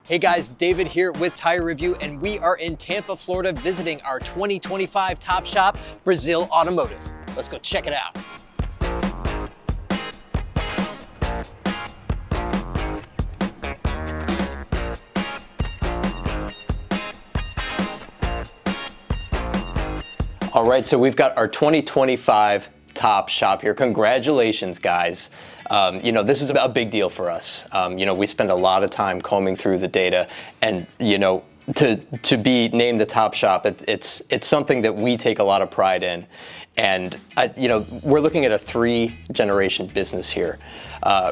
Hey guys, David here with Tire Review, and we are in Tampa, Florida, visiting our 2025 Top Shop, Brazzeal Automotive. Let's go check it out. All right, so we've got our 2025 Top Shop here. Congratulations, guys. This is a big deal for us. We spend a lot of time combing through the data, and to be named the Top Shop, it's something that we take a lot of pride in. And we're looking at a 3-generation business here.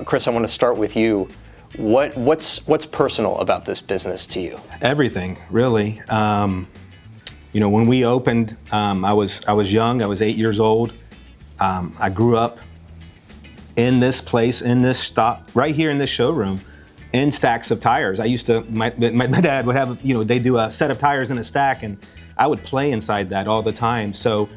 Chris, I want to start with you. What's personal about this business to you? Everything, really. When we opened, I was young. I was 8 years old. I grew up in this place, in this stop, right here in this showroom, in stacks of tires. I used to, my dad would have, they do a set of tires in a stack, and I would play inside that all the time. So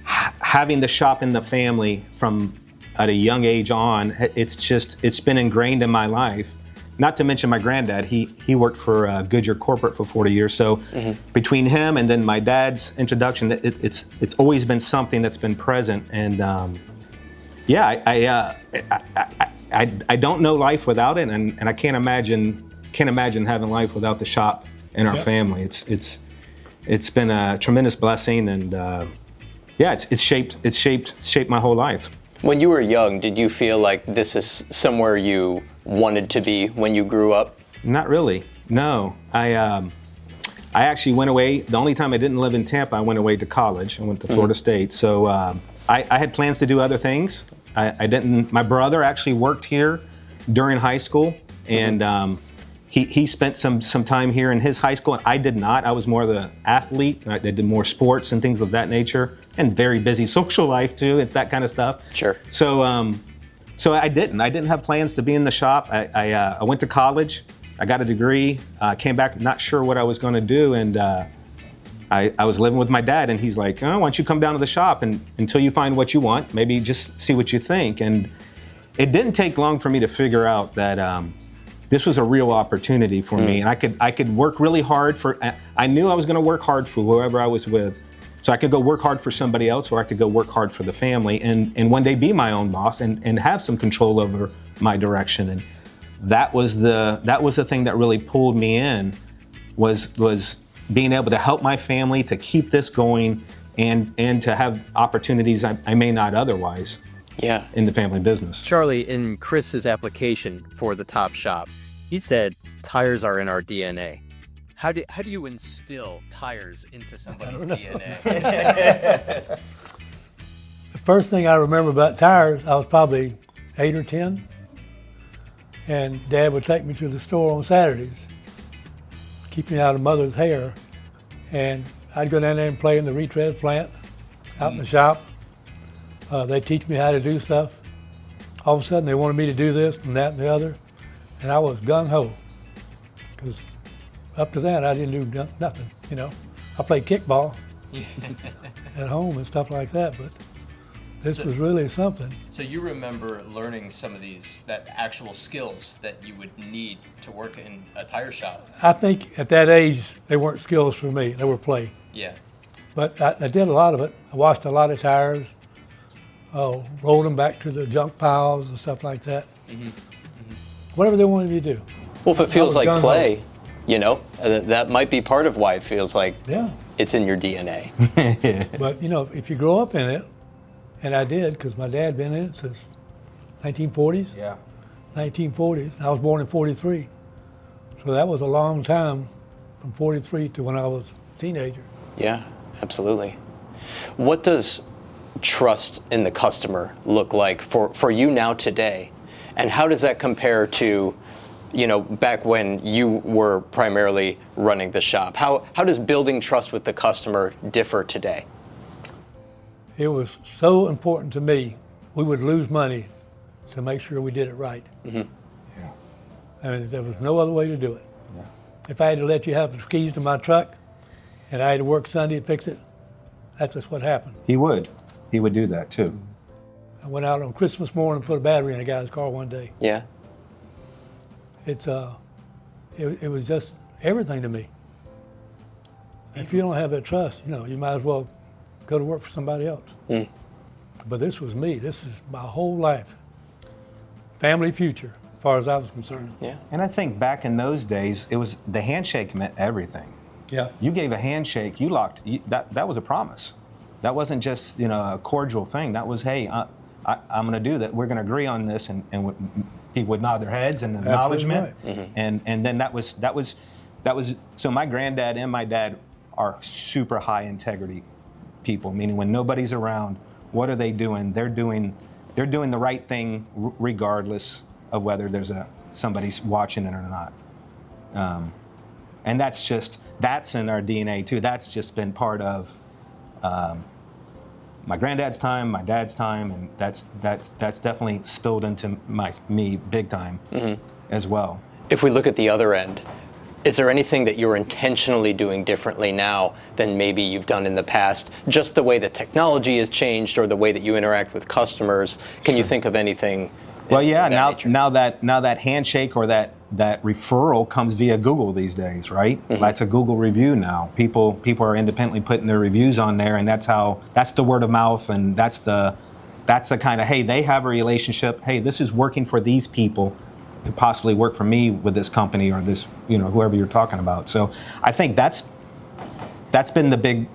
having the shop in the family from at a young age on, it's been ingrained in my life. Not to mention my granddad, he worked for Goodyear Corporate for 40 years. So between him and then my dad's introduction, it's always been something that's been present. And I don't know life without it, and I can't imagine having life without the shop in our family. It's been a tremendous blessing, and it's shaped my whole life. When you were young, did you feel like this is somewhere you wanted to be when you grew up? Not really, no. I actually went away. The only time I didn't live in Tampa, I went away to college. I went to Florida State. So I had plans to do other things. I didn't. My brother actually worked here during high school, and he spent some time here in his high school, and I did not. I was more the athlete. I did more sports and things of that nature, and very busy social life too. It's that kind of stuff. Sure. So I didn't have plans to be in the shop. I went to college. I got a degree. Came back not sure what I was going to do, and I was living with my dad, and he's like, "Oh, why don't you come down to the shop and until you find what you want, maybe just see what you think." And it didn't take long for me to figure out that this was a real opportunity for me, and I could work really hard for. I knew I was going to work hard for whoever I was with, so I could go work hard for somebody else, or I could go work hard for the family, and one day be my own boss and have some control over my direction. And that was the thing that really pulled me in, was being able to help my family to keep this going, and to have opportunities I may not otherwise. Yeah. In the family business. Charlie, in Chris's application for the Top Shop, he said tires are in our DNA. How do you instill tires into somebody's DNA? The first thing I remember about tires, I was probably 8 or 10, and Dad would take me to the store on Saturdays, keep me out of Mother's hair, and I'd go down there and play in the retread plant out in the shop. They'd teach me how to do stuff. All of a sudden, they wanted me to do this and that and the other, and I was gung-ho, because up to that, I didn't do nothing, I played kickball at home and stuff like that, but this was really something. So you remember learning some of that actual skills that you would need to work in a tire shop? I think at that age, they weren't skills for me, they were play. Yeah. But I did a lot of it. I washed a lot of tires, rolled them back to the junk piles and stuff like that. Whatever they wanted me to do. Well, if it feels like play, that might be part of why it feels like it's in your DNA. But if you grow up in it, and I did, because my dad been in it since 1940s. Yeah. 1940s. I was born in 43. So that was a long time, from 43 to when I was a teenager. Yeah, absolutely. What does trust in the customer look like for you now today? And how does that compare to back when you were primarily running the shop? How does building trust with the customer differ today? It was so important to me. We would lose money to make sure we did it right. Yeah. I mean, there was no other way to do it. Yeah. If I had to let you have the keys to my truck and I had to work Sunday and fix it, that's just what happened. He would do that too. I went out on Christmas morning and put a battery in a guy's car one day. Yeah. It it was just everything to me. If you don't have that trust, you might as well go to work for somebody else. But this was me. This is my whole life. Family future, as far as I was concerned. Yeah. And I think back in those days, it was the handshake meant everything. Yeah. You gave a handshake, that was a promise. That wasn't just a cordial thing. That was, hey, I'm going to do that. We're going to agree on this, and people would nod their heads in acknowledgement. Right. And then that was. So my granddad and my dad are super high integrity people. Meaning when nobody's around, what are they doing? They're doing the right thing regardless of whether there's somebody's watching it or not. And that's in our DNA too. That's just been part of my granddad's time, my dad's time, and that's definitely spilled into me big time as well. If we look at the other end, is there anything that you're intentionally doing differently now than maybe you've done in the past? Just the way that technology has changed or the way that you interact with customers? Can you think of anything? Well, yeah. Now that handshake or that referral comes via Google these days, right? That's a Google review now. People are independently putting their reviews on there, and that's the word of mouth, and that's the kind of, hey, they have a relationship. Hey, this is working for these people to possibly work for me with this company or this, whoever you're talking about. So I think that's been the big.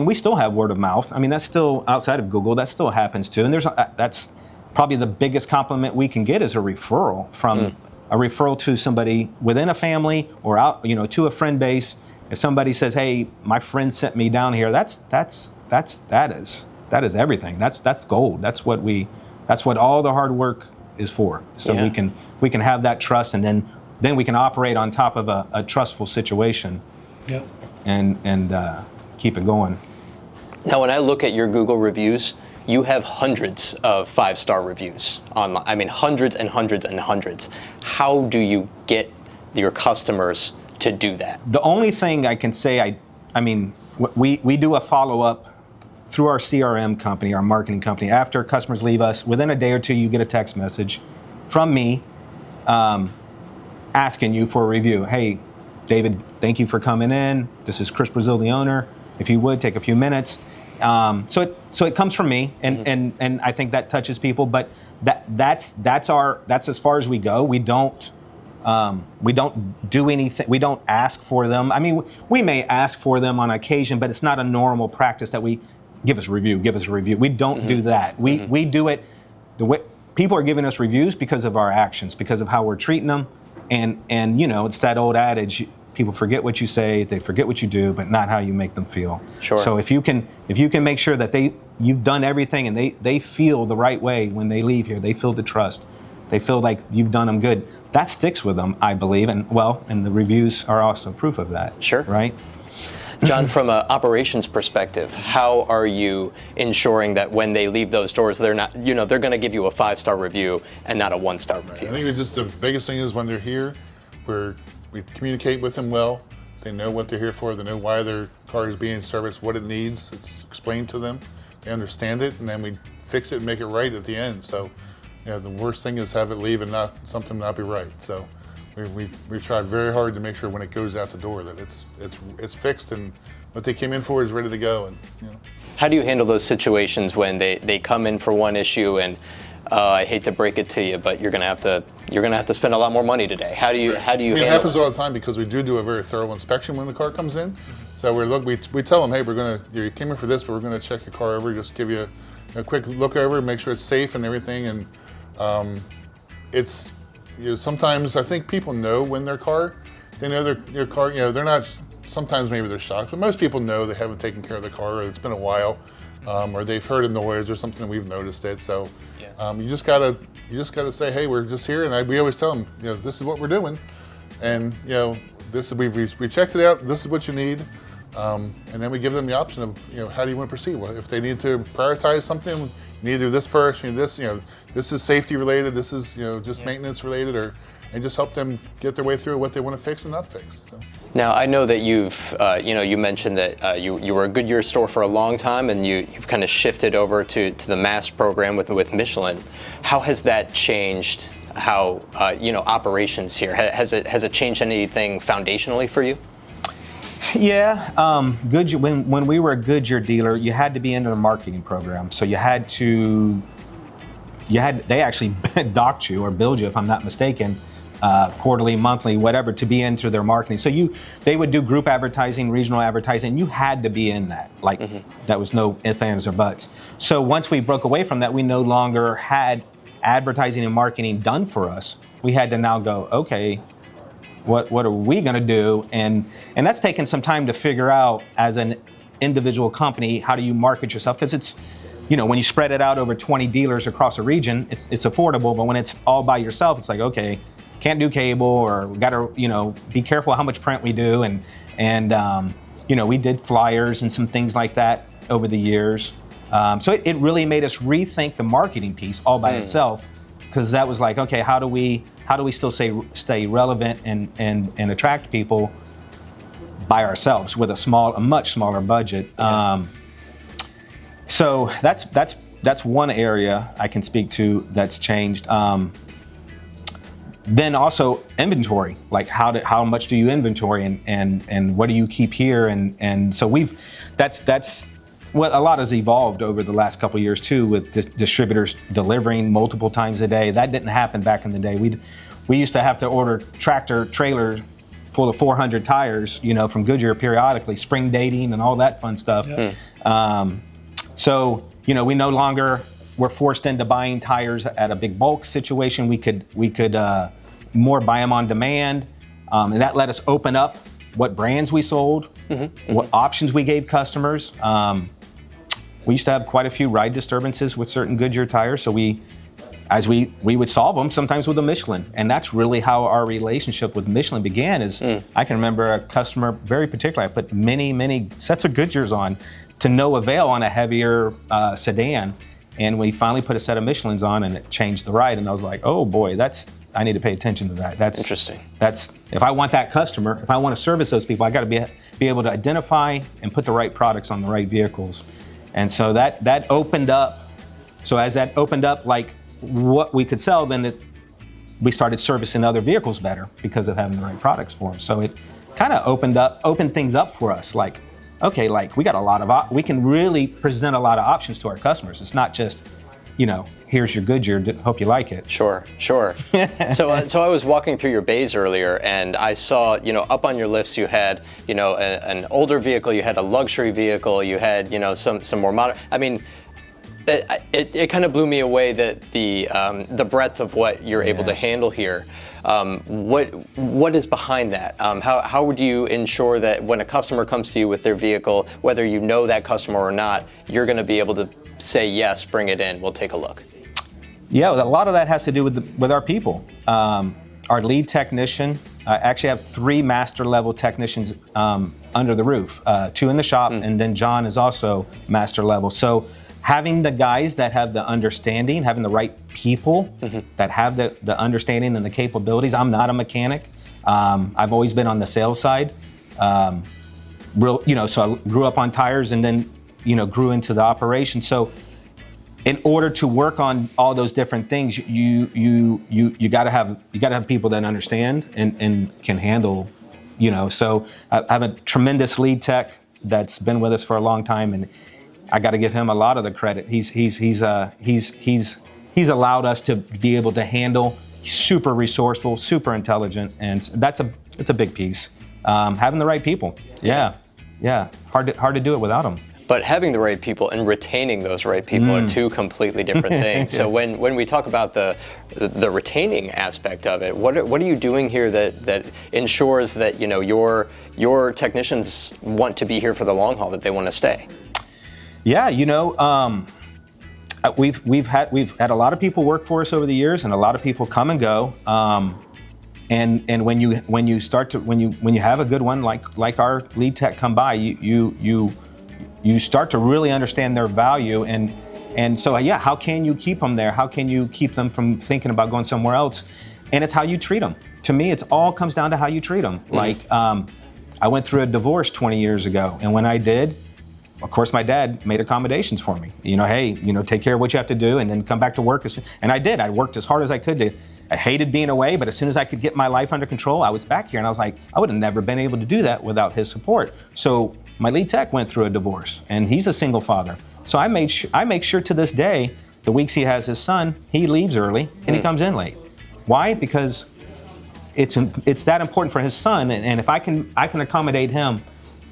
We still have word of mouth. That's still outside of Google. That still happens too, and that's probably the biggest compliment we can get is a referral from a referral to somebody within a family or out, to a friend base. If somebody says, "Hey, my friend sent me down here," that is everything. That's gold. That's what all the hard work is for. So we can have that trust, and then we can operate on top of a trustful situation. Yeah. And keep it going. Now, when I look at your Google reviews, you have hundreds of 5-star reviews online. Hundreds and hundreds and hundreds. How do you get your customers to do that? The only thing I can say, we do a follow-up through our CRM company, our marketing company. After customers leave us, within a day or two, you get a text message from me asking you for a review. Hey, David, thank you for coming in. This is Chris Brazzeal, the owner. If you would, take a few minutes. So it comes from me, and I think that touches people. But that's as far as we go. We don't do anything. We don't ask for them. We may ask for them on occasion, but it's not a normal practice that we give us a review. We don't do that. We do it the way people are giving us reviews because of our actions, because of how we're treating them, and it's that old adage. People forget what you say, they forget what you do, but not how you make them feel. Sure. So if you can make sure that you've done everything and they feel the right way when they leave here, they feel the trust, they feel like you've done them good, that sticks with them, I believe, and the reviews are also proof of that. Sure. Right? John, from an operations perspective, how are you ensuring that when they leave those doors, they're not, they're going to give you a 5-star review and not a 1-star review? I think just the biggest thing is when they're here, we communicate with them well. They know what they're here for. They know why their car is being serviced, what it needs. It's explained to them. They understand it, and then we fix it and make it right at the end. So, the worst thing is have it leave and something not be right. So, we try very hard to make sure when it goes out the door that it's fixed and what they came in for is ready to go. And How do you handle those situations when they come in for one issue and I hate to break it to you, but you're gonna have to spend a lot more money today? How do you handle it? Happens all the time because we do a very thorough inspection when the car comes in. So we tell them, hey, you came in for this, but we're gonna check your car over, just give you a quick look over, make sure it's safe and everything. And it's sometimes I think people know when their car, they know their car. They're not. Sometimes maybe they're shocked, but most people know they haven't taken care of the car, or it's been a while, or they've heard a noise or something, and we've noticed it. So. You just gotta say, hey, we're just here, and we always tell them, this is what we're doing, and we checked it out. This is what you need, and then we give them the option of how do you want to proceed? Well, if they need to prioritize something, you need to do this first. This is safety related. This is just maintenance related, and just help them get their way through what they want to fix and not fix. So. Now, I know that you've, you mentioned that you were a Goodyear store for a long time, and you've kind of shifted over to the MAST program with Michelin. How has that changed how operations here? Has it changed anything foundationally for you? Yeah, Goodyear, when we were a Goodyear dealer, you had to be into the marketing program. So they actually docked you or billed you, if I'm not mistaken, quarterly, monthly, whatever, to be into their marketing. So they would do group advertising, regional advertising. You had to be in that. That was no ifs, ands, or buts. So once we broke away from that, we no longer had advertising and marketing done for us. We had to now go, okay, what are we going to do? And that's taken some time to figure out as an individual company, how do you market yourself? Because it's, when you spread it out over 20 dealers across a region, it's affordable. But when it's all by yourself, it's like, okay, can't do cable, or we got to, be careful how much print we do. And we did flyers and some things like that over the years. So it really made us rethink the marketing piece all by itself, because that was like, okay, how do we still stay relevant and attract people by ourselves with a much smaller budget? So that's one area I can speak to that's changed. Then also inventory, like how much do you inventory and what do you keep here? And so that's what a lot has evolved over the last couple of years too, with distributors delivering multiple times a day. That didn't happen back in the day. We used to have to order tractor trailers full of 400 tires, from Goodyear periodically, spring dating and all that fun stuff. So we no longer were forced into buying tires at a big bulk situation. We could more buy them on demand, and that let us open up what brands we sold, what options we gave customers. We used to have quite a few ride disturbances with certain Goodyear tires, so we would solve them sometimes with a Michelin, and that's really how our relationship with Michelin began. I can remember a customer very particular. I put many sets of Goodyears on to no avail on a heavier sedan, and we finally put a set of Michelins on, and it changed the ride. And I was like, oh boy, I need to pay attention to that. That's interesting. If I want that customer, if I want to service those people, I got to be able to identify and put the right products on the right vehicles. And so that opened up. So as that opened up, like what we could sell, then we started servicing other vehicles better because of having the right products for them. So it kind of opened things up for us. Like, okay, like we got we can really present a lot of options to our customers. It's not just, here's your Goodyear, hope you like it. Sure. So I was walking through your bays earlier, and I saw, up on your lifts you had, an older vehicle, you had a luxury vehicle, you had, some more modern. I mean, it kind of blew me away that the breadth of what you're able to handle here. What is behind that? How would you ensure that when a customer comes to you with their vehicle, whether you know that customer or not, you're going to be able to say, yes, bring it in, we'll take a look? Yeah, a lot of that has to do with our people. Our lead technician, I actually have 3 master level technicians under the roof, 2 in the shop, and then John is also master level. So having the guys that have the understanding, having the right people that have the understanding and the capabilities. I'm not a mechanic. I've always been on the sales side. So I grew up on tires and then, grew into the operation. So in order to work on all those different things, you got to have people that understand and can handle, So I have a tremendous lead tech that's been with us for a long time, and I got to give him a lot of the credit. He's allowed us to be able to handle. Super resourceful, super intelligent, and it's a big piece. Having the right people. Yeah. Hard to do it without them. But having the right people and retaining those right people are 2 completely different things. So when we talk about the retaining aspect of it, what are you doing here that ensures that your technicians want to be here for the long haul, that they want to stay? Yeah, we've had a lot of people work for us over the years, and a lot of people come and go. And when you have a good one like our lead tech come by, you start to really understand their value, and so how can you keep them there? How can you keep them from thinking about going somewhere else? And it's how you treat them. To me, it all comes down to how you treat them. Like I went through a divorce 20 years ago, and when I did, of course, my dad made accommodations for me. Hey, take care of what you have to do and then come back to work. And I did. I worked as hard as I could. I hated being away, but as soon as I could get my life under control, I was back here. And I was like, I would have never been able to do that without his support. So my lead tech went through a divorce, and he's a single father. So I make sure to this day, the weeks he has his son, he leaves early and he comes in late. Why? Because it's that important for his son, and if I can accommodate him,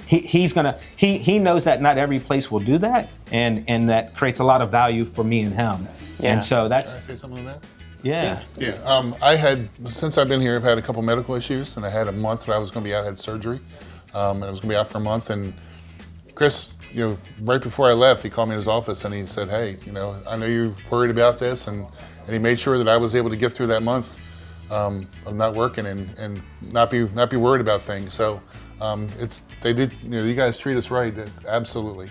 he knows that not every place will do that, and that creates a lot of value for me and him. Yeah. And so that's. Can I say something on that? Yeah. Yeah. Since I've been here, I've had a couple medical issues, and I had a month where I was going to be out, I had surgery, and I was going to be out for a month. And Chris, right before I left, he called me in his office and he said, "Hey, I know you're worried about this," and he made sure that I was able to get through that month of not working and not be worried about things. So they did. You guys treat us right. Absolutely.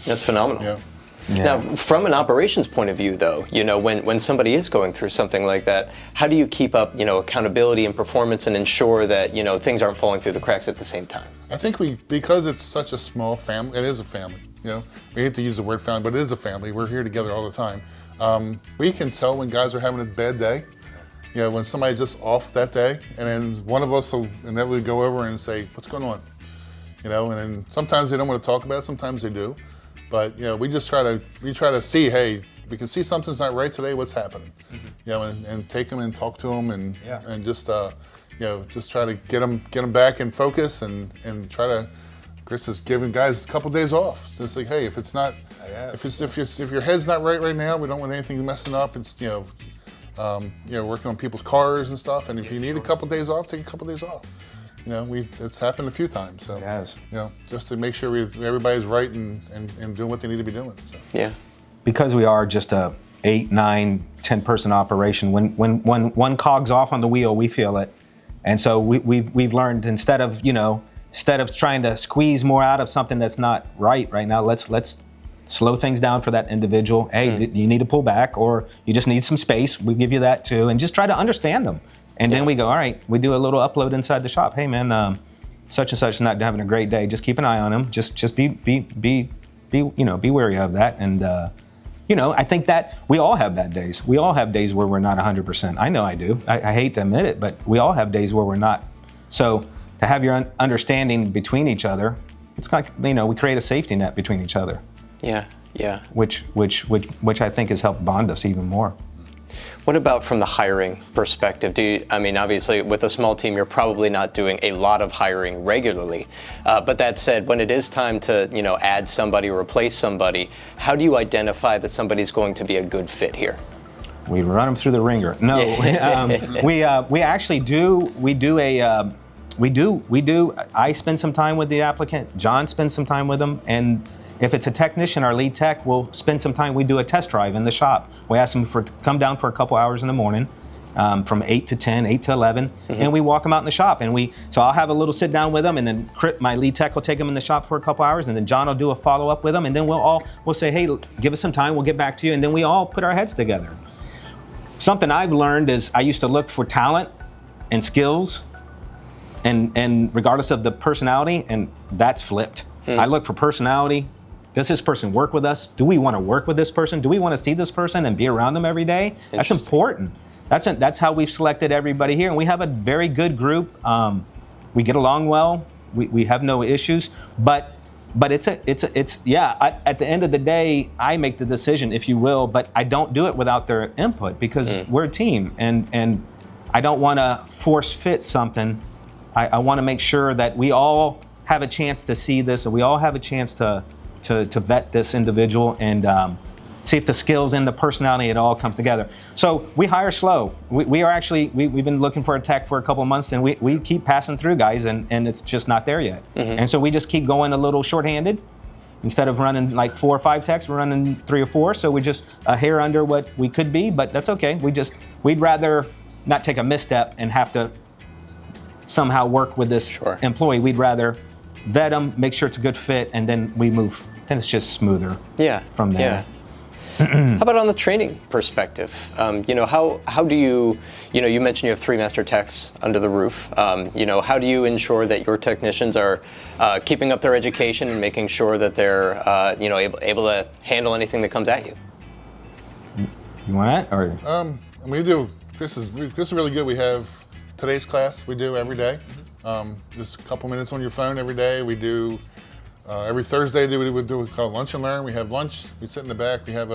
That's phenomenal. Yeah. Yeah. Now, from an operations point of view, though, when somebody is going through something like that, how do you keep up, accountability and performance and ensure that, things aren't falling through the cracks at the same time? I think because it's such a small family, it is a family. We hate to use the word family, but it is a family. We're here together all the time. We can tell when guys are having a bad day. When somebody's just off that day, and then one of us will inevitably go over and say, "What's going on?" And then sometimes they don't want to talk about it. Sometimes they do. But we just try to see, hey, we can see something's not right today. What's happening? And take them and talk to them and just just try to get them back in focus and try to. Chris is giving guys a couple days off. Just like, hey, if it's not, if your head's not right now, we don't want anything messing up. It's working on people's cars and stuff. And if you need a couple days off, take a couple days off. It's happened a few times. So, it has. Just to make sure everybody's right and doing what they need to be doing. So. Yeah. Because we are just a 8, 9, 10 person operation, when one cog's off on the wheel, we feel it. And so we've learned instead of trying to squeeze more out of something that's not right now, let's slow things down for that individual. Hey, you need to pull back, or you just need some space. We give you that too, and just try to understand them. And then we go, all right, we do a little upload inside the shop. Hey man, such and such is not having a great day. Just keep an eye on him. Just be wary of that. And I think that we all have bad days. We all have days where we're not 100%. I know I do. I hate to admit it, but we all have days where we're not. So to have your understanding between each other, it's like we create a safety net between each other. Yeah. Which I think has helped bond us even more. What about from the hiring perspective? Obviously with a small team, you're probably not doing a lot of hiring regularly. But that said, when it is time to, add somebody or replace somebody, how do you identify that somebody's going to be a good fit here? We run them through the ringer. No, we actually do. We do. I spend some time with the applicant. John spends some time with them, and if it's a technician, our lead tech will spend some time. We do a test drive in the shop. We ask them to come down for a couple hours in the morning, from 8 to 10, 8 to 11, and we walk them out in the shop. And so I'll have a little sit down with them, and then my lead tech will take them in the shop for a couple hours, and then John will do a follow up with them, and then we'll say, hey, give us some time, we'll get back to you, and then we all put our heads together. Something I've learned is I used to look for talent and skills, and regardless of the personality, and that's flipped. I look for personality. Does this person work with us? Do we want to work with this person? Do we want to see this person and be around them every day? That's important. That's how we've selected everybody here, and we have a very good group. We get along well. We have no issues, but it's at the end of the day, I make the decision, if you will, but I don't do it without their input because we're a team, and I don't want to force fit something. I want to make sure that we all have a chance to see this, and we all have a chance to vet this individual and see if the skills and the personality, it all comes together. So we hire slow. We've been looking for a tech for a couple of months, and we keep passing through guys, and it's just not there yet. And so we just keep going a little shorthanded. Instead of running like 4 or 5 techs, we're running 3 or 4. So we're just a hair under what we could be, but that's okay. We'd rather not take a misstep and have to somehow work with this employee. We'd rather vet them, make sure it's a good fit, and then we move. Then it's just smoother from there. How about on the training perspective? How do you, you mentioned you have 3 master techs under the roof. How do you ensure that your technicians are keeping up their education and making sure that they're, able to handle anything that comes at you? You want that, or? We do. Chris is really good. We have today's class we do every day. Just a couple minutes on your phone every day. We do every Thursday. We do called Lunch and Learn. We have lunch. We sit in the back. We have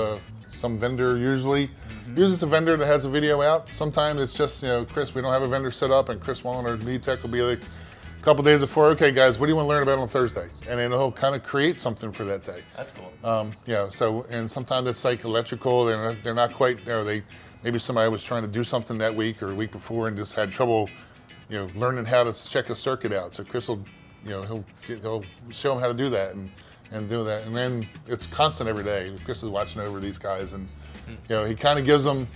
some vendor usually. Usually it's a vendor that has a video out. Sometimes it's just Chris. We don't have a vendor set up, and Chris Wallen, our lead tech, will be like a couple days before. Okay, guys, what do you want to learn about on Thursday? And then he'll kind of create something for that day. That's cool. So and sometimes it's like electrical. They're not quite there. Maybe somebody was trying to do something that week or a week before and just had trouble, learning how to check a circuit out. So Chris will, he'll show them how to do that and do that. And then it's constant every day. Chris is watching over these guys, and he kind of gives them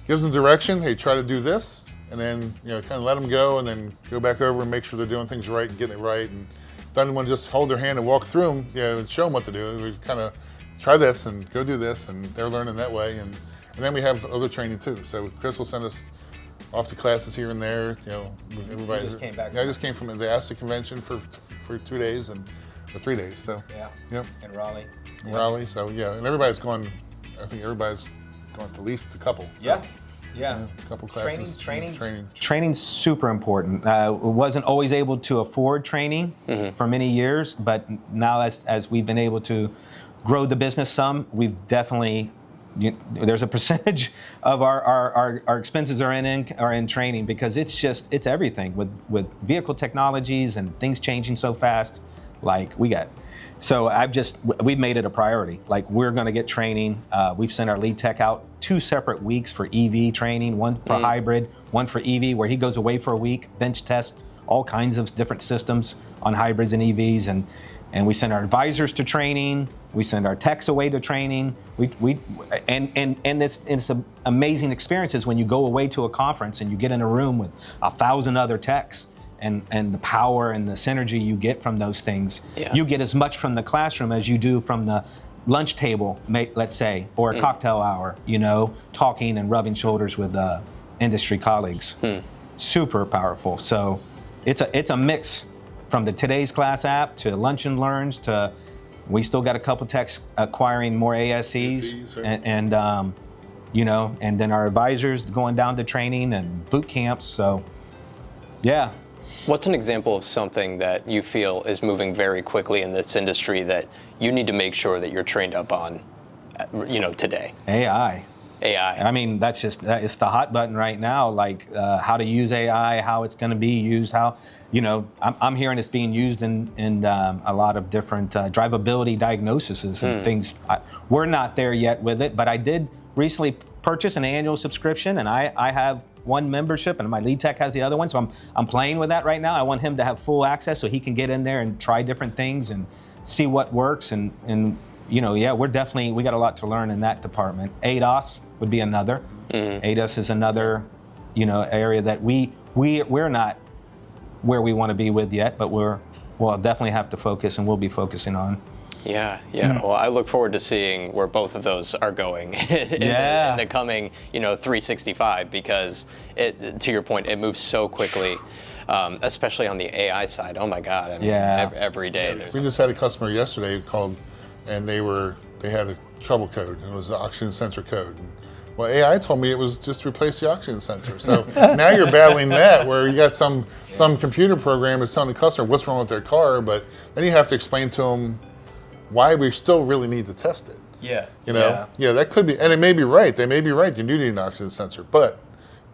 direction. Hey, try to do this, and then kind of let them go, and then go back over and make sure they're doing things right and getting it right. And doesn't want to just hold their hand and walk through them, and show them what to do. We kind of try this and go do this, and they're learning that way. And then we have other training too. So Chris will send us off to classes here and there. Everybody. Just came back. Yeah, I just came from the ASTA convention for 2 days or 3 days. So Yeah. Yep. In Raleigh. Raleigh. So and everybody's gone. I think everybody's gone to at least a couple. So, Yeah. a couple classes. Training. Training. Training's super important. Wasn't always able to afford training for many years, but now as we've been able to grow the business some, we've definitely. There's a percentage of our expenses are in training, because it's everything with vehicle technologies and things changing so fast. We've made it a priority. Like, we're going to get training. We've sent our lead tech out 2 separate weeks for EV training, one for hybrid, one for EV, where he goes away for a week, bench tests all kinds of different systems on hybrids and EVs, and we send our advisors to training. We send our techs away to training. It's amazing experiences when you go away to a conference and you get in a room with 1,000 other techs, and the power and the synergy you get from those things. Yeah. You get as much from the classroom as you do from the lunch table, let's say, or a cocktail hour, talking and rubbing shoulders with industry colleagues. Super powerful. So it's a mix, from the Today's Class app to Lunch and Learns to, we still got a couple techs acquiring more ASCs, right. and then our advisors going down to training and boot camps. So, yeah. What's an example of something that you feel is moving very quickly in this industry that you need to make sure that you're trained up on, today? AI. AI. I mean, it's the hot button right now. Like, how to use AI, how it's going to be used, how. I'm hearing it's being used in a lot of different drivability diagnoses and things. We're not there yet with it, but I did recently purchase an annual subscription, and I have one membership, and my lead tech has the other one. So I'm playing with that right now. I want him to have full access so he can get in there and try different things and see what works. And we got a lot to learn in that department. ADAS would be another. ADAS is another, area that we're not where we want to be with yet, but we'll definitely have to focus, and we'll be focusing on. Yeah. Well, I look forward to seeing where both of those are going in the coming, 365, because to your point, it moves so quickly, especially on the AI side. Oh my God! I mean, every day. We just had a customer yesterday who called, and they had a trouble code, and it was the oxygen sensor code. And, well, AI told me it was just to replace the oxygen sensor. So now you're battling that, where you got some computer program that's telling the customer what's wrong with their car, but then you have to explain to them why we still really need to test it. Yeah. That could be, and it may be right. They may be right. You do need an oxygen sensor, but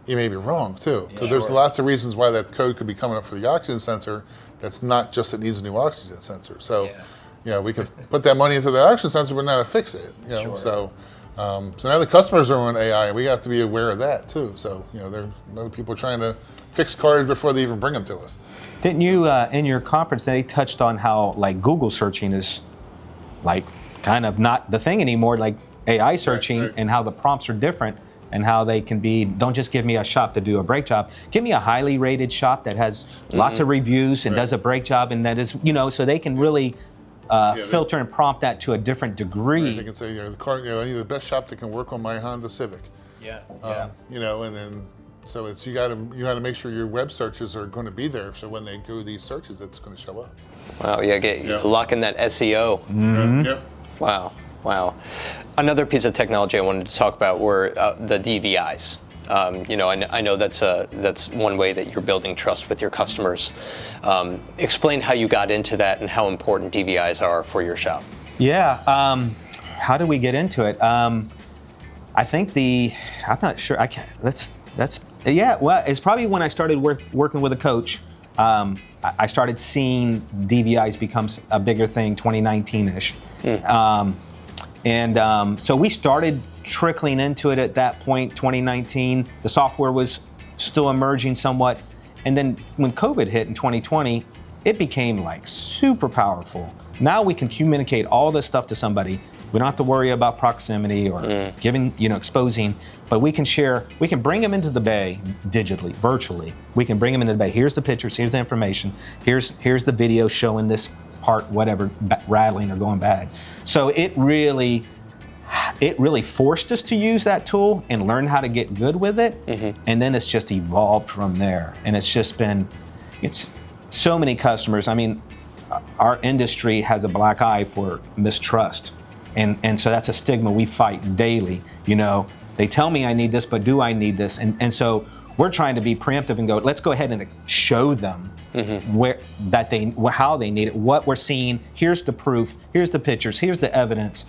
you may be wrong too, because there's lots of reasons why that code could be coming up for the oxygen sensor. That's not just it needs a new oxygen sensor. So, we could put that money into that oxygen sensor, but not fix it. So now the customers are on AI, and we have to be aware of that too. So, there are other people trying to fix cars before they even bring them to us. Didn't you, in your conference, they touched on how Google searching is kind of not the thing anymore, like AI searching, right. And how the prompts are different, and how they can be, don't just give me a shop to do a brake job, give me a highly rated shop that has lots of reviews and does a brake job, and that is, so they can really filter and prompt that to a different degree. They can say, the car, I need the best shop that can work on my Honda Civic. Yeah. And then so it's you got to make sure your web searches are going to be there. So when they do these searches, it's going to show up. Wow. Yeah. Lock in that SEO. Mm-hmm. Yep. Wow. Another piece of technology I wanted to talk about were the DVIs. I know that's one way that you're building trust with your customers. Explain how you got into that and how important DVIs are for your shop. Yeah. How did we get into it? I think I'm not sure. I can't. Well, it's probably when I started working with a coach. I started seeing DVIs become a bigger thing, 2019-ish. So we started trickling into it at that point, 2019. The software was still emerging somewhat. And then when COVID hit in 2020, it became like super powerful. Now we can communicate all this stuff to somebody. We don't have to worry about proximity or giving, exposing, but we can bring them into the bay digitally, virtually. We can bring them into the bay. Here's the pictures, here's the information, here's the video showing this part, whatever, rattling or going bad. So it really forced us to use that tool and learn how to get good with it. And then it's just evolved from there. And it's just been, so many customers. I mean, our industry has a black eye for mistrust. And so that's a stigma we fight daily. They tell me I need this, but do I need this? And so we're trying to be preemptive and go, let's go ahead and show them how they need it, what we're seeing. Here's the proof, here's the pictures, here's the evidence.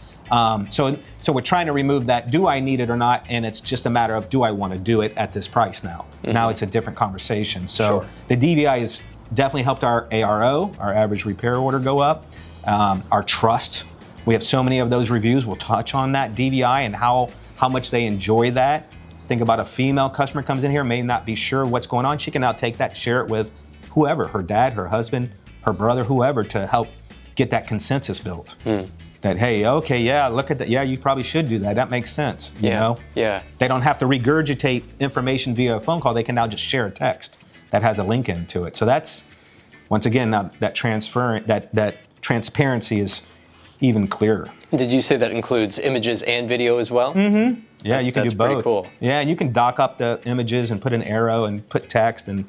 So we're trying to remove that, do I need it or not? And it's just a matter of, do I want to do it at this price now? Now it's a different conversation. So the DVI has definitely helped our ARO, our average repair order, go up. Our trust. We have so many of those reviews. We'll touch on that DVI and how much they enjoy that. Think about a female customer comes in here, may not be sure what's going on. She can now take that, share it with whoever, her dad, her husband, her brother, whoever, to help get that consensus built. That, hey, okay, yeah, look at that. Yeah, you probably should do that. That makes sense. You know? Yeah. They don't have to regurgitate information via a phone call. They can now just share a text that has a link into it. So that's, once again, now that transparency is even clearer. Did you say that includes images and video as well? Yeah, you can do both. That's pretty cool. Yeah, and you can dock up the images and put an arrow and put text and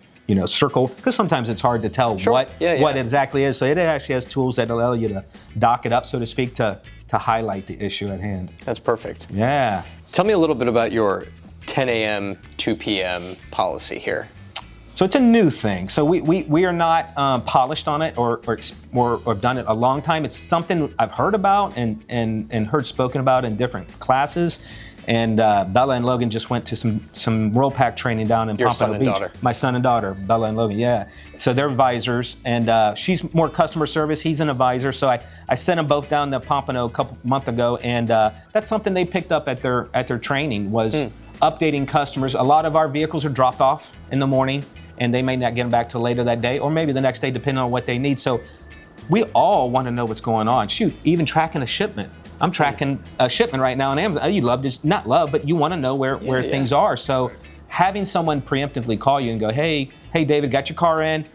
circle, because sometimes it's hard to tell what it exactly is. So it actually has tools that allow you to dock it up, so to speak, to highlight the issue at hand. That's perfect. Yeah. Tell me a little bit about your 10 a.m., 2 p.m. policy here. So it's a new thing. So we are not polished on it or done it a long time. It's something I've heard about and heard spoken about in different classes. And Bella and Logan just went to some World Pack training down in Pompano Beach. Daughter. My son and daughter, Bella and Logan, yeah. So they're advisors, and she's more customer service. He's an advisor. So I sent them both down to Pompano a month ago, and that's something they picked up at their training was updating customers. A lot of our vehicles are dropped off in the morning, and they may not get them back till later that day, or maybe the next day, depending on what they need. So we all want to know what's going on. Shoot, even tracking a shipment. I'm tracking a shipment right now on Amazon. You love to, not love, but you want to know where things are. So having someone preemptively call you and go, hey, David, got your car in.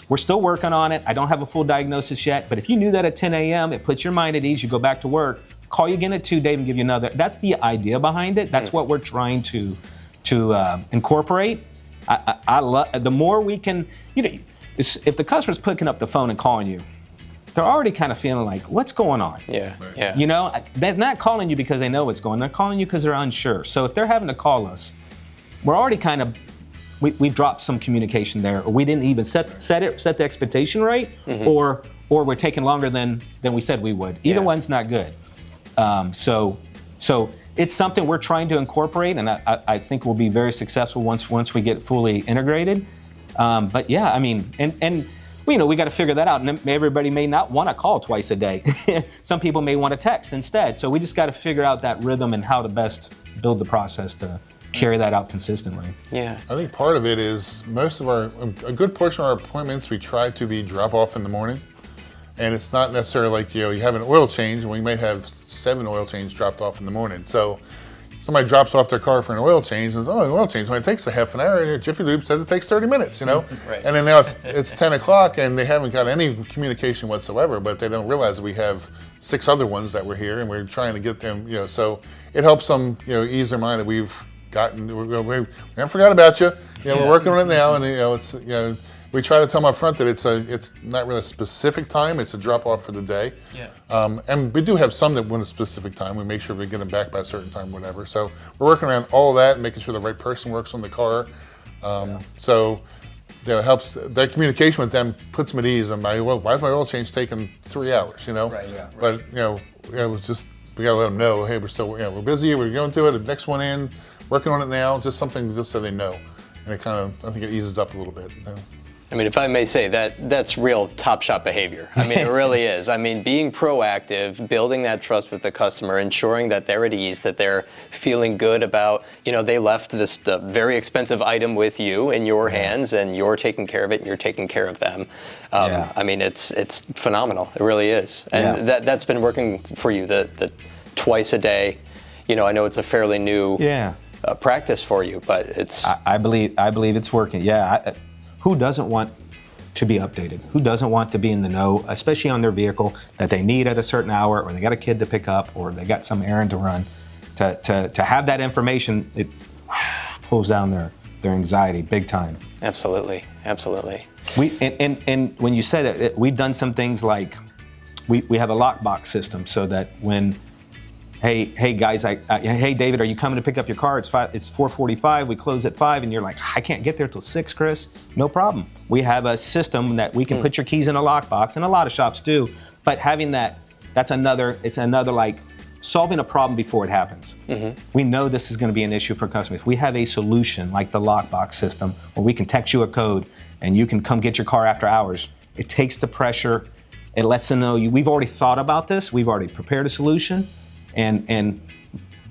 We're still working on it. I don't have a full diagnosis yet, but if you knew that at 10 a.m., it puts your mind at ease. You go back to work, call you again at 2, Dave, and give you another. That's the idea behind it. That's what we're trying to incorporate. I love, the more we can, if the customer's picking up the phone and calling you, they're already kind of feeling like, what's going on? Yeah. They're not calling you because they know what's going on. They're calling you because they're unsure. So if they're having to call us, we're already kind of, we've dropped some communication there, or we didn't even set the expectation right, or we're taking longer than we said we would. Either one's not good. So it's something we're trying to incorporate, and I think we'll be very successful once we get fully integrated. But yeah, I mean, and we got to figure that out. And everybody may not want to call twice a day. Some people may want to text instead. So we just got to figure out that rhythm and how to best build the process to carry that out consistently. Yeah. I think part of it is a good portion of our appointments, we try to be drop off in the morning. And it's not necessarily like, you have an oil change, and we might have 7 oil changes dropped off in the morning. So somebody drops off their car for an oil change and says, "Oh, an oil change, well, it takes a half an hour, and Jiffy Lube says it takes 30 minutes, you know?" Right. And then now it's 10 o'clock and they haven't got any communication whatsoever, but they don't realize we have 6 other ones that were here and we're trying to get them, you know, so it helps them, you know, ease their mind that we haven't forgot about you. You know, we're working on it now, and, you know, it's, you know, we try to tell them up front that it's not really a specific time, it's a drop off for the day. Yeah. And we do have some that want a specific time. We make sure we get them back by a certain time, whatever. So we're working around all of that and making sure the right person works on the car. So you know, it helps, that communication with them puts them at ease. And why is my oil change taking 3 hours, you know? Right, yeah, right. But, you know, it was just, we gotta let them know, hey, we're still, you know, we're busy, we're going to it, the next one in, working on it now, just something just so they know. And it kind of, I think it eases up a little bit. You know? I mean, if I may say, that's real Top Shop behavior. I mean, it really is. I mean, being proactive, building that trust with the customer, ensuring that they're at ease, that they're feeling good about, you know, they left this very expensive item with you in your hands, and you're taking care of it, and you're taking care of them. I mean, it's phenomenal. It really is. And that's been working for you, the twice a day. You know, I know it's a fairly new practice for you, but it's... I believe it's working. Yeah. Who doesn't want to be updated? Who doesn't want to be in the know, especially on their vehicle that they need at a certain hour, or they got a kid to pick up, or they got some errand to run? To have that information, it pulls down their anxiety big time. Absolutely, absolutely. And when you said it, we've done some things like we have a lockbox system so that when hey guys, hey David, are you coming to pick up your car? It's 4:45. We close at 5, and you're like, I can't get there till 6, Chris. No problem. We have a system that we can put your keys in a lockbox, and a lot of shops do. But having it's another like solving a problem before it happens. We know this is going to be an issue for customers. We have a solution like the lockbox system where we can text you a code, and you can come get your car after hours. It takes the pressure. It lets them know we've already thought about this. We've already prepared a solution. And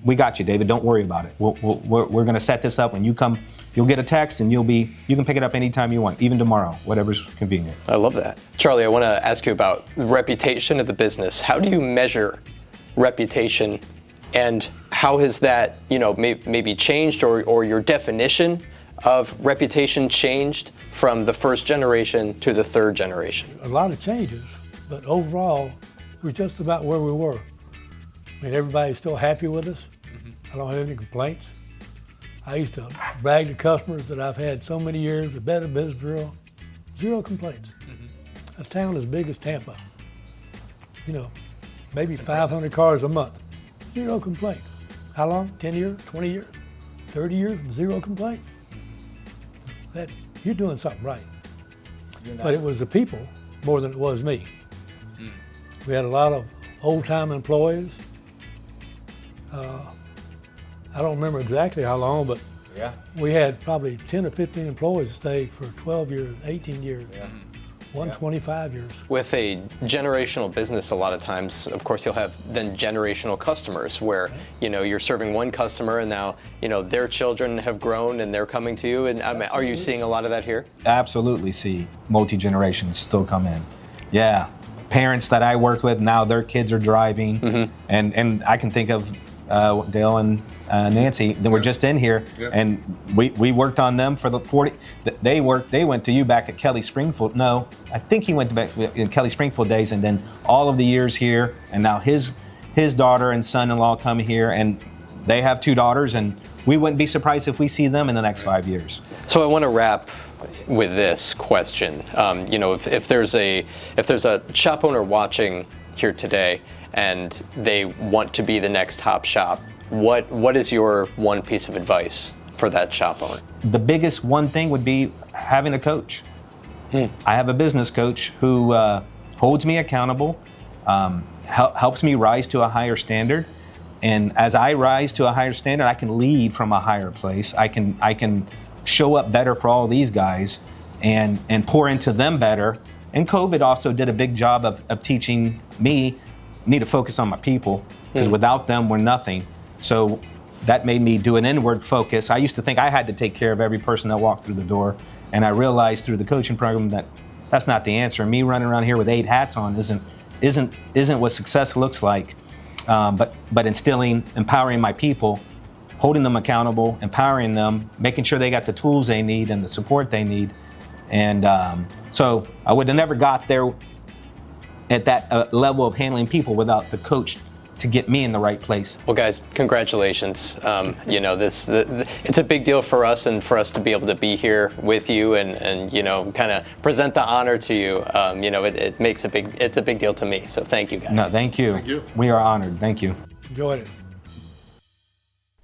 we got you, David. Don't worry about it. We're going to set this up. When you come, you'll get a text, and you can pick it up anytime you want, even tomorrow, whatever's convenient. I love that. Charlie, I want to ask you about the reputation of the business. How do you measure reputation, and how has that, you know, maybe changed, or your definition of reputation changed from the first generation to the third generation? A lot of changes, but overall, we're just about where we were. I mean, everybody's still happy with us. I don't have any complaints. I used to brag to customers that I've had so many years, the Better Business Bureau, 0 complaints. A town as big as Tampa, you know, maybe 500 cars a month, 0 complaints. How long? 10 years, 20 years, 30 years, 0 complaint? You're doing something right. But it was the people more than it was me. We had a lot of old-time employees. I don't remember exactly how long, but we had probably 10 or 15 employees that stayed for 12 years, 18 years, 25 years. With a generational business, a lot of times, of course, you'll have then generational customers where, you know, you're serving one customer, and now, you know, their children have grown and they're coming to you. And are you seeing a lot of that here? Absolutely see multi-generations still come in. Yeah. Parents that I worked with, now their kids are driving. And I can think of Dale and Nancy that were just in here, and we worked on them for the 40. They went to you back at Kelly Springfield. No, I think he went back in Kelly Springfield days, and then all of the years here, and now his daughter and son-in-law come here, and they have 2 daughters, and we wouldn't be surprised if we see them in the next 5 years. So I want to wrap with this question. You know, if there's a shop owner watching here today, and they want to be the next Top Shop, what is your one piece of advice for that shop owner? The biggest one thing would be having a coach. I have a business coach who holds me accountable, helps me rise to a higher standard, and as I rise to a higher standard, I can lead from a higher place. I can show up better for all these guys and pour into them better. And COVID also did a big job of teaching me need to focus on my people, because without them, we're nothing. So that made me do an inward focus. I used to think I had to take care of every person that walked through the door, and I realized through the coaching program that that's not the answer. Me running around here with 8 hats on isn't what success looks like. But empowering my people holding them accountable, empowering them, making sure they got the tools they need and the support they need. And so I would have never got there at that level of handling people without the coach to get me in the right place. Well, guys, congratulations. You know, it's a big deal for us, and for us to be able to be here with you and you know, kind of present the honor to you. You know, it's a big deal to me. So thank you, guys. No, thank you. Thank you. We are honored. Thank you. Enjoyed it.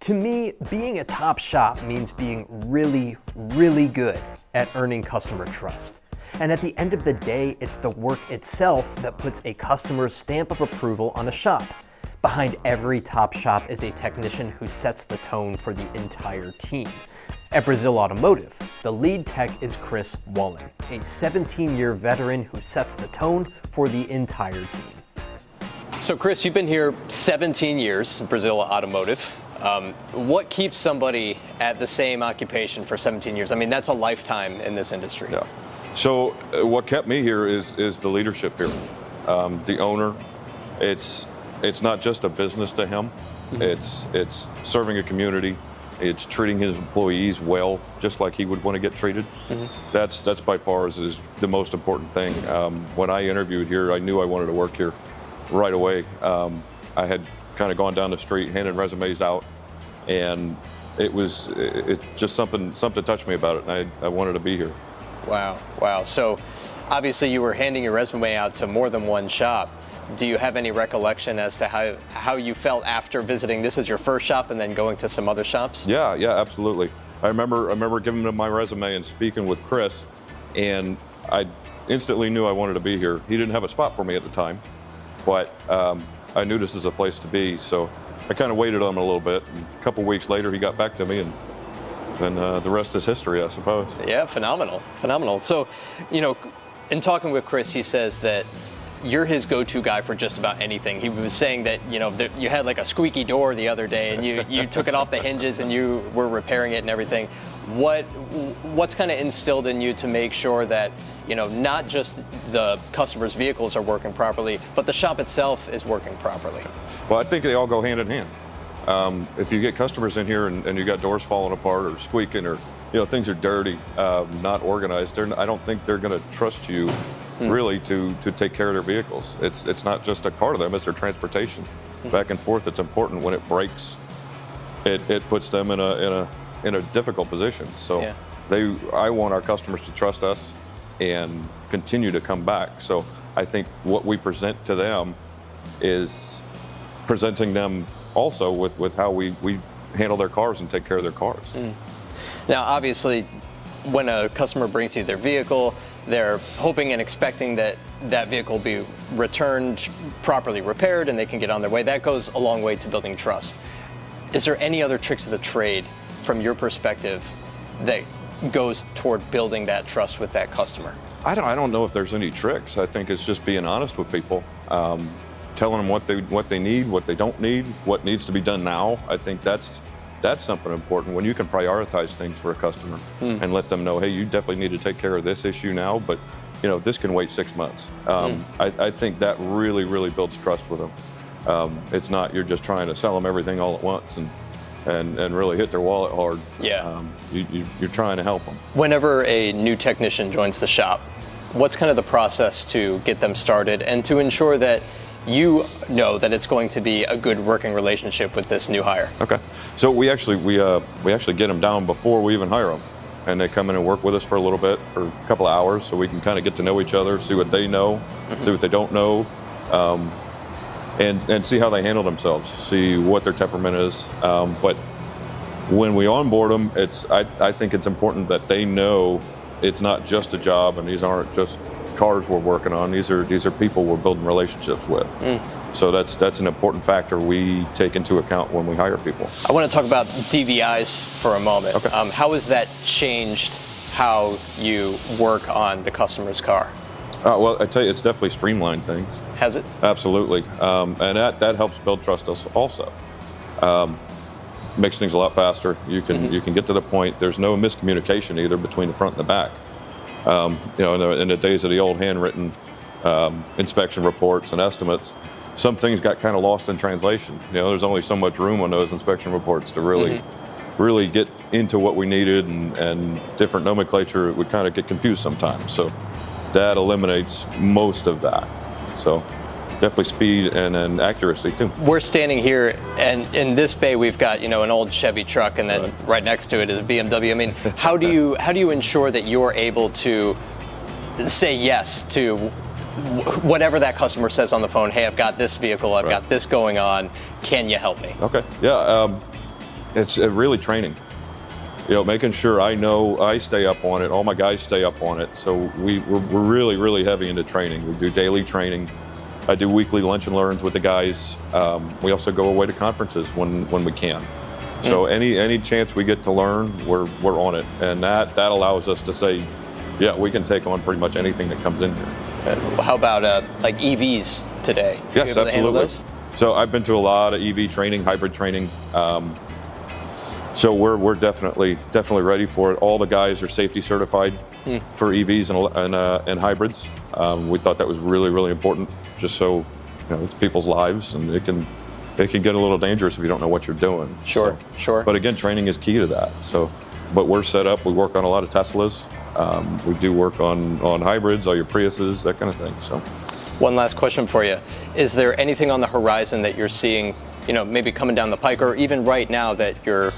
To me, being a top shop means being really, really good at earning customer trust. And at the end of the day, it's the work itself that puts a customer's stamp of approval on a shop. Behind every top shop is a technician who sets the tone for the entire team. At Brazzeal Automotive, the lead tech is Chris Wallen, a 17-year veteran who sets the tone for the entire team. So, Chris, you've been here 17 years, Brazzeal Automotive. What keeps somebody at the same occupation for 17 years? I mean, that's a lifetime in this industry. Yeah. So what kept me here is the leadership here. The owner, it's not just a business to him. Mm-hmm. It's serving a community. It's treating his employees well, just like he would want to get treated. Mm-hmm. That's by far is the most important thing. When I interviewed here, I knew I wanted to work here right away. I had kind of gone down the street handing resumes out, and it just something touched me about it, and I wanted to be here. Wow. So obviously you were handing your resume out to more than one shop. Do you have any recollection as to how you felt after visiting? This is your first shop and then going to some other shops? Yeah, absolutely. I remember giving him my resume and speaking with Chris, and I instantly knew I wanted to be here. He didn't have a spot for me at the time, but I knew this is a place to be, so I kind of waited on him a little bit. And a couple weeks later, he got back to me, and the rest is history, I suppose. Yeah, phenomenal. So, you know, in talking with Chris, he says that you're his go-to guy for just about anything. He was saying that, you know, that you had like a squeaky door the other day, and you took it off the hinges and you were repairing it and everything. What's kind of instilled in you to make sure that, you know, not just the customers' vehicles are working properly, but the shop itself is working properly? Well, I think they all go hand in hand. If you get customers in here and you got doors falling apart or squeaking, or, you know, things are dirty, not organized, I don't think they're going to trust you really to take care of their vehicles. It's not just a car to them, it's their transportation. Back and forth, it's important. When it breaks, it puts them in a difficult position. So yeah. I want our customers to trust us and continue to come back. So I think what we present to them is presenting them also with how we handle their cars and take care of their cars. Now, obviously, when a customer brings you their vehicle, they're hoping and expecting that vehicle will be returned, properly repaired, and they can get on their way. That goes a long way to building trust. Is there any other tricks of the trade, from your perspective, that goes toward building that trust with that customer? I don't know if there's any tricks. I think it's just being honest with people. Telling them what they need, what they don't need, what needs to be done now. I think that's something important, when you can prioritize things for a customer and let them know, hey, you definitely need to take care of this issue now, but, you know, this can wait 6 months. I think that really, really builds trust with them. It's not you're just trying to sell them everything all at once and really hit their wallet hard. Yeah. You're trying to help them. Whenever a new technician joins the shop, what's kind of the process to get them started and to ensure that you know that it's going to be a good working relationship with this new hire? Okay. So we actually get them down before we even hire them, and they come in and work with us for a little bit, for a couple of hours, so we can kind of get to know each other, see what they know, see what they don't know, and see how they handle themselves, see what their temperament is. But when we onboard them, I think it's important that they know it's not just a job, and these aren't just cars we're working on. These are people we're building relationships with. So that's an important factor we take into account when we hire people. I want to talk about DVIs for a moment. Okay. How has that changed how you work on the customer's car? Well, I tell you, it's definitely streamlined things. Has it? Absolutely, and that helps build trust us also. Makes things a lot faster. You can get to the point. There's no miscommunication either between the front and the back. You know, in the days of the old handwritten inspection reports and estimates, some things got kind of lost in translation. There's only so much room on those inspection reports to really get into what we needed, and different nomenclature would kind of get confused sometimes. So that eliminates most of that. So definitely speed and then accuracy too. We're standing here, and in this bay we've got an old Chevy truck, and then right next to it is a BMW. I mean, how do you ensure that you're able to say yes to whatever that customer says on the phone? Hey, I've got this vehicle, I've got this going on, can you help me? Okay, yeah, it's really training. Making sure I stay up on it, all my guys stay up on it. So we're really, really heavy into training. We do daily training. I do weekly lunch and learns with the guys. We also go away to conferences when we can. So any chance we get to learn, we're on it, and that allows us to say, yeah, we can take on pretty much anything that comes in here. How about like EVs today? Yes, absolutely. So I've been to a lot of EV training, hybrid training. So we're definitely ready for it. All the guys are safety certified for EVs and hybrids. We thought that was really, really important, just so it's people's lives, and it can get a little dangerous if you don't know what you're doing. Sure. But again, training is key to that. So, but we're set up. We work on a lot of Teslas. We do work on hybrids, all your Priuses, that kind of thing. So, one last question for you: is there anything on the horizon that you're seeing, maybe coming down the pike, or even right now that you're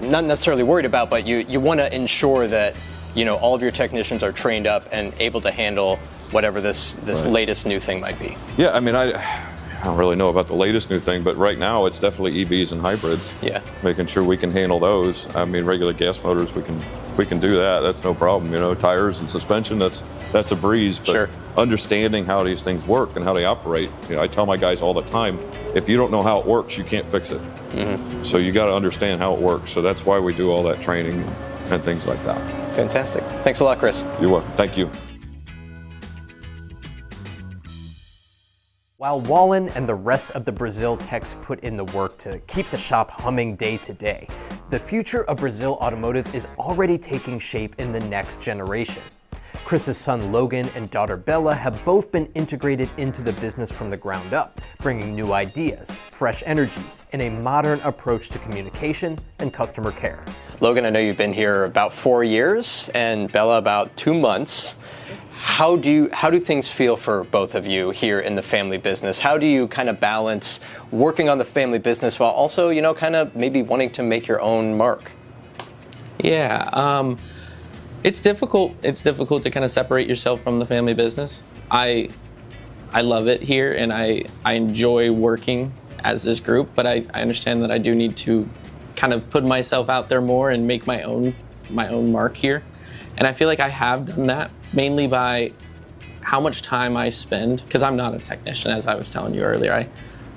not necessarily worried about, but you want to ensure that all of your technicians are trained up and able to handle whatever this latest new thing might be? Yeah, I mean, I don't really know about the latest new thing, but right now it's definitely EVs and hybrids. Yeah. Making sure we can handle those. I mean, regular gas motors, we can do that. That's no problem. Tires and suspension, that's a breeze. But understanding how these things work and how they operate, I tell my guys all the time, if you don't know how it works, you can't fix it. So you got to understand how it works. So that's why we do all that training and things like that. Fantastic. Thanks a lot, Chris. You're welcome. Thank you. While Wallen and the rest of the Brazzeal techs put in the work to keep the shop humming day to day, the future of Brazzeal Automotive is already taking shape in the next generation. Chris's son Logan and daughter Bella have both been integrated into the business from the ground up, bringing new ideas, fresh energy, and a modern approach to communication and customer care. Logan, I know you've been here about 4 years, and Bella about 2 months. How do things feel for both of you here in the family business? How do you kind of balance working on the family business while also, kind of maybe wanting to make your own mark? Yeah, it's difficult. It's difficult to kind of separate yourself from the family business. I love it here, and I enjoy working as this group, but I understand that I do need to kind of put myself out there more and make my own mark here. And I feel like I have done that mainly by how much time I spend, because I'm not a technician, as I was telling you earlier.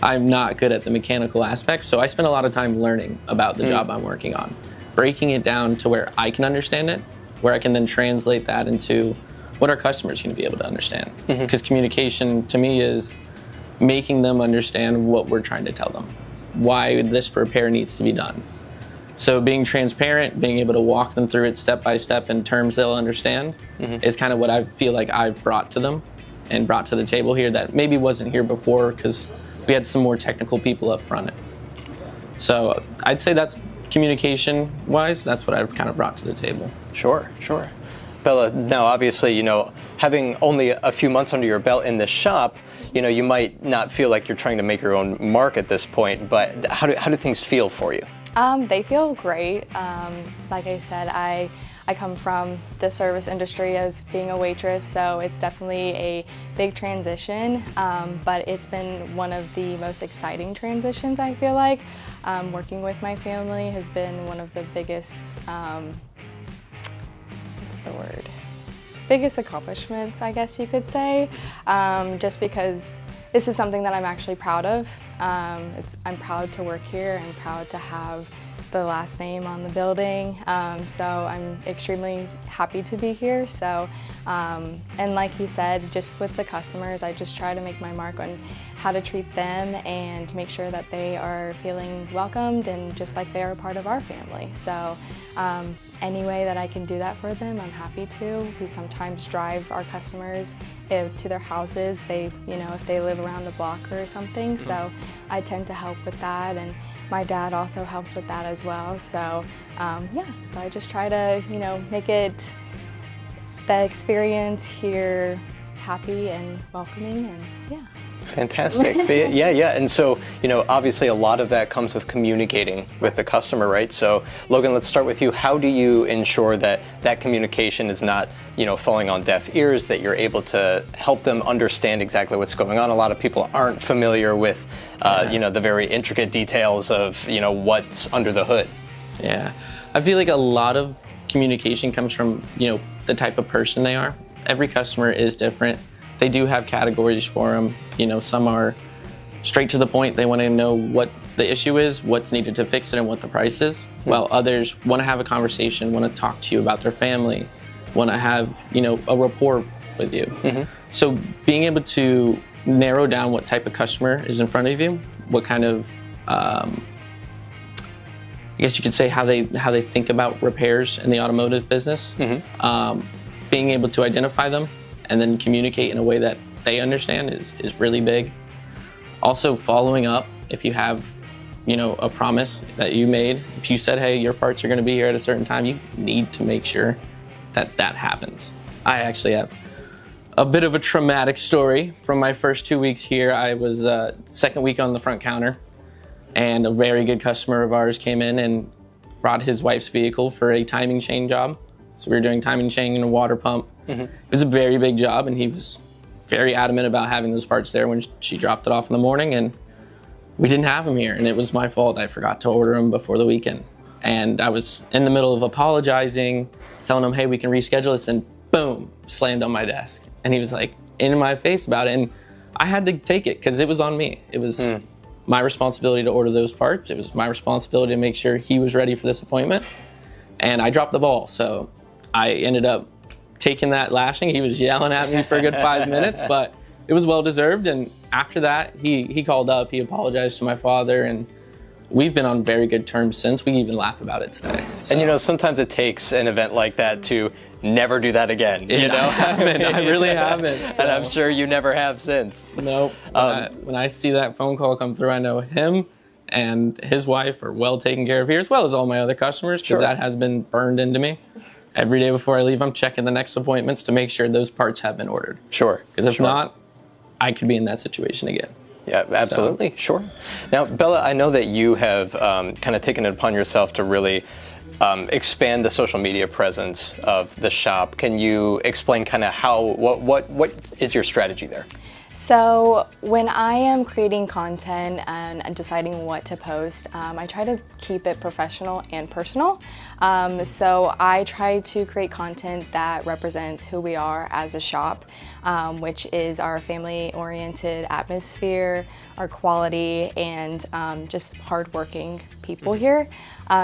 I'm not good at the mechanical aspects, so I spend a lot of time learning about the job I'm working on, breaking it down to where I can understand it, where I can then translate that into what our customers can be able to understand. Because communication to me is making them understand what we're trying to tell them, why this repair needs to be done. So being transparent, being able to walk them through it step by step in terms they'll understand is kind of what I feel like I've brought to them and brought to the table here that maybe wasn't here before because we had some more technical people up front. So I'd say that's communication-wise, that's what I've kind of brought to the table. Sure. Bella, now obviously, having only a few months under your belt in this shop, you might not feel like you're trying to make your own mark at this point, but how do things feel for you? They feel great. Like I said, I come from the service industry as being a waitress, so it's definitely a big transition, but it's been one of the most exciting transitions, I feel like. Working with my family has been one of the biggest, biggest accomplishments, I guess you could say, just because this is something that I'm actually proud of. I'm proud to work here. I'm proud to have the last name on the building. So I'm extremely happy to be here. So And like he said, just with the customers, I just try to make my mark on how to treat them and make sure that they are feeling welcomed and just like they are a part of our family. So any way that I can do that for them, I'm happy to. We sometimes drive our customers to their houses. They, if they live around the block or something. So I tend to help with that, and my dad also helps with that as well. So yeah, so I just try to, make it the experience here happy and welcoming, and yeah. Fantastic. Yeah. And so, obviously a lot of that comes with communicating with the customer, right? So, Logan, let's start with you. How do you ensure that that communication is not, falling on deaf ears, that you're able to help them understand exactly what's going on? A lot of people aren't familiar with, the very intricate details of, what's under the hood. Yeah. I feel like a lot of communication comes from, the type of person they are. Every customer is different. They do have categories for them. Some are straight to the point. They want to know what the issue is, what's needed to fix it, and what the price is. While others want to have a conversation, want to talk to you about their family, want to have, a rapport with you. So being able to narrow down what type of customer is in front of you, what kind of, I guess you could say how they think about repairs in the automotive business. Being able to identify them and then communicate in a way that they understand is really big. Also following up, if you have, a promise that you made, if you said, hey, your parts are gonna be here at a certain time, you need to make sure that that happens. I actually have a bit of a traumatic story from my first 2 weeks here. I was second week on the front counter, and a very good customer of ours came in and brought his wife's vehicle for a timing chain job. So we were doing timing chain and a water pump. It was a very big job, and he was very adamant about having those parts there when she dropped it off in the morning, and we didn't have them here, and it was my fault. I forgot to order them before the weekend. And I was in the middle of apologizing, telling him, hey, we can reschedule this, and boom, slammed on my desk. And he was like in my face about it, and I had to take it because it was on me. It was my responsibility to order those parts. It was my responsibility to make sure he was ready for this appointment, and I dropped the ball. So I ended up taking that lashing. He was yelling at me for a good 5 minutes, but it was well deserved. And after that, he called up, he apologized to my father, and we've been on very good terms since. We even laugh about it today. So. And sometimes it takes an event like that to never do that again. I haven't. I really haven't. So. And I'm sure you never have since. Nope. When I see that phone call come through, I know him and his wife are well taken care of here, as well as all my other customers, because that has been burned into me. Every day before I leave, I'm checking the next appointments to make sure those parts have been ordered. Sure. Because if not, I could be in that situation again. Yeah, absolutely. So. Sure. Now, Bella, I know that you have kind of taken it upon yourself to really expand the social media presence of the shop. Can you explain kind of what is your strategy there? So when I am creating content and deciding what to post, I try to keep it professional and personal. So I try to create content that represents who we are as a shop, which is our family-oriented atmosphere, our quality, and just hardworking people here.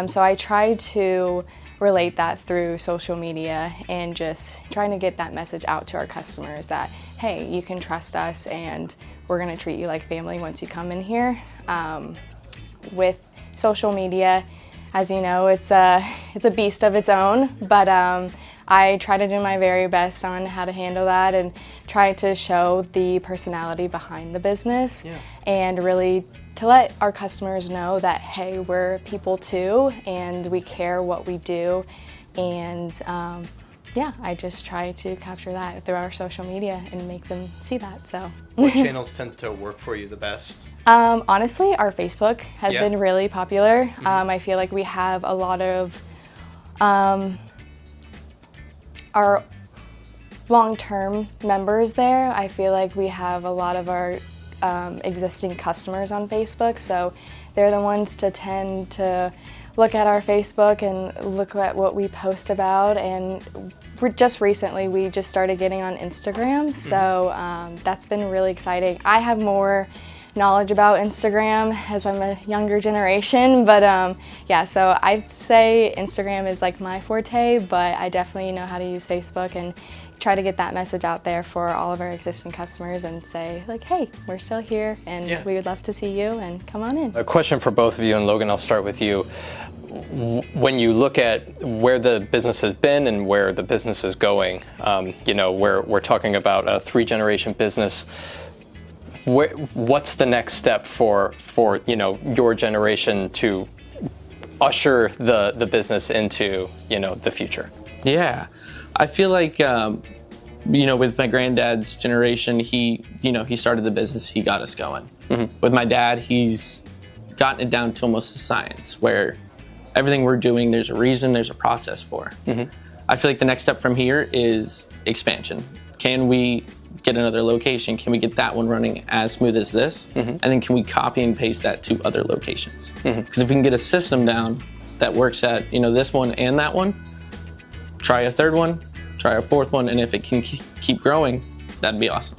So I try to relate that through social media and just trying to get that message out to our customers that, hey, you can trust us and we're gonna treat you like family once you come in here. With social media, as you know, it's a beast of its own, but I try to do my very best on how to handle that and try to show the personality behind the business and really to let our customers know that, hey, we're people too and we care what we do. And yeah, I just try to capture that through our social media and make them see that. So what channels tend to work for you the best? Honestly, our Facebook has been really popular. I feel like we have a lot of our long-term members there. I feel like we have a lot of our existing customers on Facebook, so they're the ones to tend to look at our Facebook and look at what we post about. And just recently we just started getting on Instagram, so that's been really exciting. I have more knowledge about Instagram as I'm a younger generation, but yeah, so I'd say Instagram is like my forte, but I definitely know how to use Facebook and try to get that message out there for all of our existing customers and say like, hey, we're still here and we would love to see you and come on in. A question for both of you, and Logan, I'll start with you. When you look at where the business has been and where the business is going, you know, we're talking about a 3-generation business. What's the next step for you know, your generation to usher the business into, you know, the future? Yeah, I feel like you know, with my granddad's generation, he started the business, he got us going. With my dad, he's gotten it down to almost a science where everything we're doing, there's a reason, there's a process for. I feel like the next step from here is expansion. Can we get another location? Can we get that one running as smooth as this? And then can we copy and paste that to other locations? Because if we can get a system down that works at, you know, this one and that one, try a third one, try a fourth one, and if it can keep growing, that'd be awesome.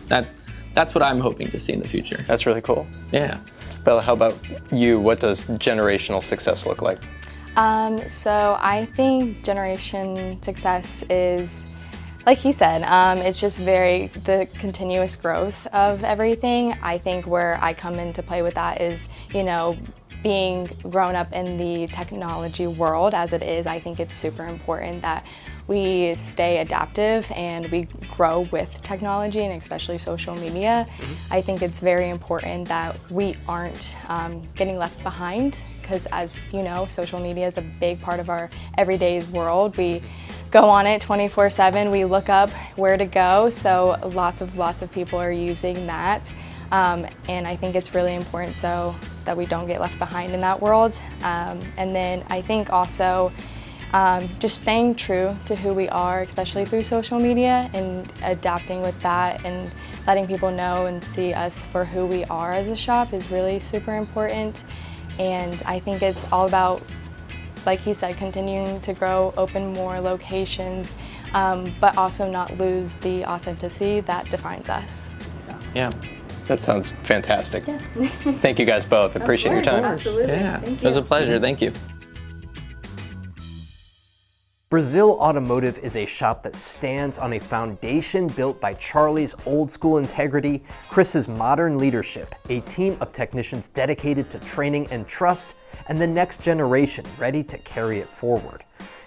That's what I'm hoping to see in the future. That's really cool. Yeah. Bella, how about you? What does generational success look like? So I think generation success is, like he said, it's just the continuous growth of everything. I think where I come into play with that is, you know, being grown up in the technology world as it is, I think it's super important that we stay adaptive and we grow with technology and especially social media. I think it's very important that we aren't getting left behind because, as you know, social media is a big part of our everyday world. We go on it 24/7. We look up where to go, so lots of people are using that. And I think it's really important so that we don't get left behind in that world. And then I think also just staying true to who we are, especially through social media, and adapting with that and letting people know and see us for who we are as a shop is really super important. And I think it's all about, like he said, continuing to grow, open more locations, but also not lose the authenticity that defines us. So. Yeah. That sounds fantastic. Thank you guys both. Appreciate your time. Absolutely. Yeah. Thank It was you. a pleasure. Thank you. Brazzeal Automotive is a shop that stands on a foundation built by Charlie's old school integrity, Chris's modern leadership, a team of technicians dedicated to training and trust, and the next generation ready to carry it forward.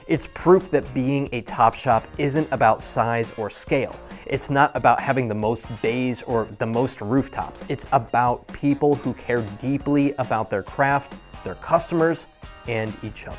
It's proof that being a top shop isn't about size or scale. It's not about having the most bays or the most rooftops. It's about people who care deeply about their craft, their customers, and each other.